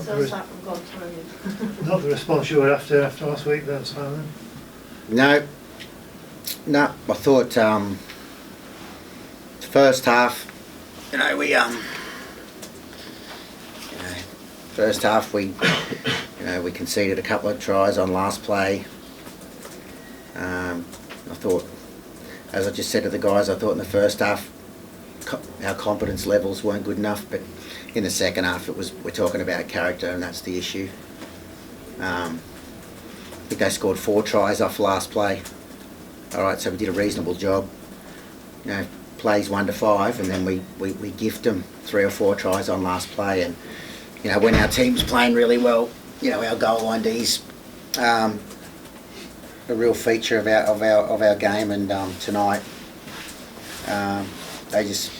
So is that from God telling you? Not the response you were after last week then, Simon? No, I thought the first half, first half we conceded a couple of tries on last play. I thought, as I just said to the guys, I thought in the first half our confidence levels weren't good enough, but in the second half we're talking about character, and that's the issue. I think they scored 4 tries off last play. Alright, so we did a reasonable job. Plays 1 to 5, and then we gift them 3 or 4 tries on last play, and when our team's playing really well, our goal line D's a real feature of our game, and tonight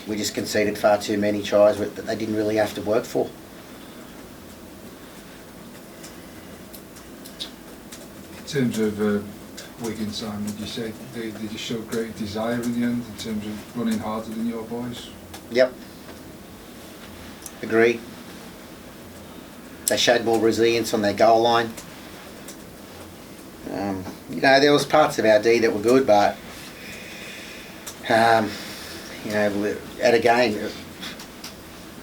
we just conceded far too many tries that they didn't really have to work for. In terms of Wigan, Simon, would you say they just showed great desire in the end in terms of running harder than your boys? Yep. Agree. They showed more resilience on their goal line. There was parts of our D that were good, but at a game,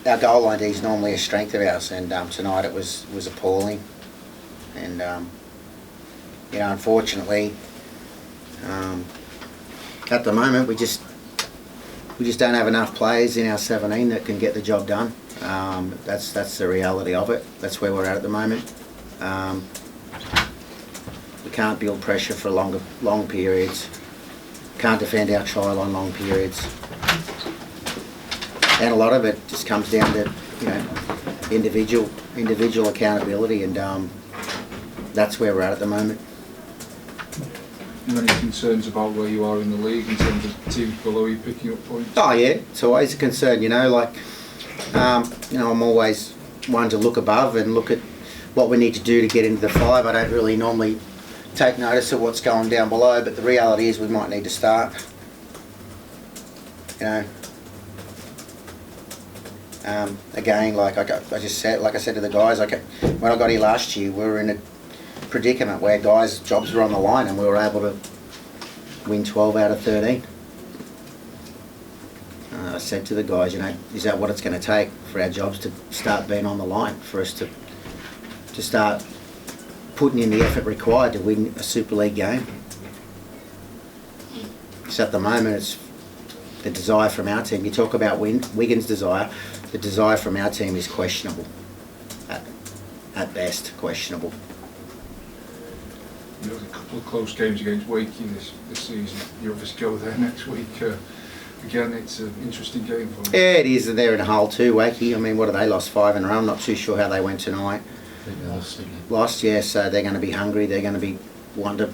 our goal line D is normally a strength of ours, and tonight it was appalling. And unfortunately, at the moment we just don't have enough players in our 17 that can get the job done. That's the reality of it. That's where we're at the moment. We can't build pressure for long periods. Can't defend our try line long periods. And a lot of it just comes down to individual accountability, and that's where we're at the moment. Any concerns about where you are in the league in terms of teams below you picking up points? Oh yeah, it's always a concern. I'm always one to look above and look at what we need to do to get into the 5. I don't really normally take notice of what's going down below, but the reality is we might need to start. Again, like I said to the guys, when I got here last year, we were in a predicament where guys' jobs were on the line, and we were able to win 12 out of 13. I said to the guys, is that what it's going to take for our jobs to start being on the line, for us to start putting in the effort required to win a Super League game? So at the moment, it's the desire from our team. You talk about Wigan's desire. The desire from our team is questionable. At best, questionable. You had a couple of close games against Wakey this season. You obviously go there next week. Again, it's an interesting game for them. Yeah, it is, and they're in a hole too, Wakey. I mean, what have they lost? 5 in a row. I'm not too sure how they went tonight. I think they lost. Lost, yeah. So they're going to be hungry. They're going to be wanting to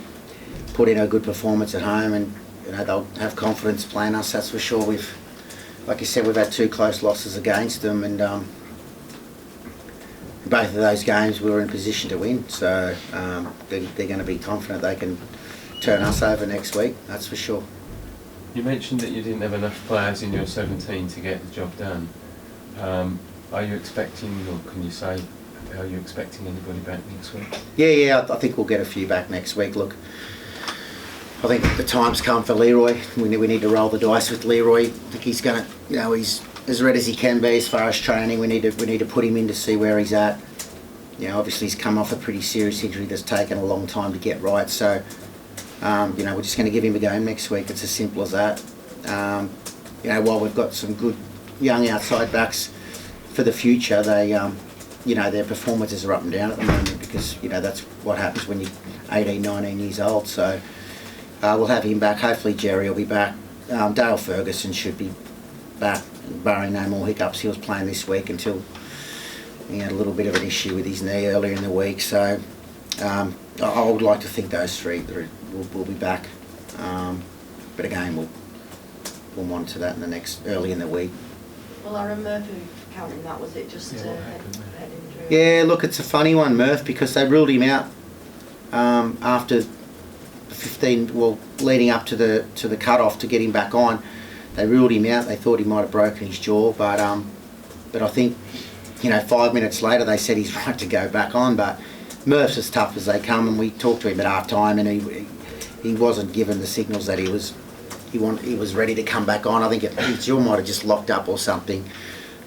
put in a good performance at home, and they'll have confidence playing us. That's for sure. Like you said, we've had 2 close losses against them, and both of those games we were in position to win. So they're going to be confident they can turn us over next week. That's for sure. You mentioned that you didn't have enough players in your 17 to get the job done. Are you expecting, or can you say, are you expecting anybody back next week? Yeah, I think we'll get a few back next week. Look, I think the time's come for Leroy. We need to roll the dice with Leroy. I think he's going to, he's as red as he can be as far as training. We need to put him in to see where he's at. Obviously he's come off a pretty serious injury that's taken a long time to get right. So, we're just going to give him a game next week. It's as simple as that. While we've got some good young outside backs for the future, they, their performances are up and down at the moment, because, that's what happens when you're 18, 19 years old. So we'll have him back. Hopefully Jerry will be back. Dale Ferguson should be back, barring no more hiccups. He was playing this week until he had a little bit of an issue with his knee earlier in the week. So I would like to think those 3 will be back. But again, we'll monitor that early in the week. Well, Aaron Murphy counting that, was it just head injury? Yeah, look, it's a funny one, Murph, because they ruled him out after 15, leading up to the cut-off to get him back on. They ruled him out. They thought he might have broken his jaw, but I think you know, 5 minutes later they said he's right to go back on. But Murph's as tough as they come, and we talked to him at half time, and he wasn't given the signals that he was ready to come back on. I think his jaw might have just locked up or something.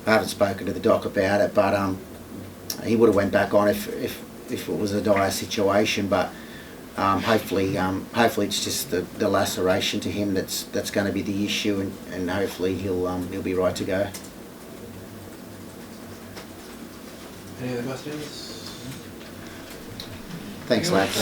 I haven't spoken to the doc about it, but he would have went back on if it was a dire situation. But hopefully it's just the laceration to him that's going to be the issue, and hopefully he'll be right to go. Any other questions? Thanks, lads.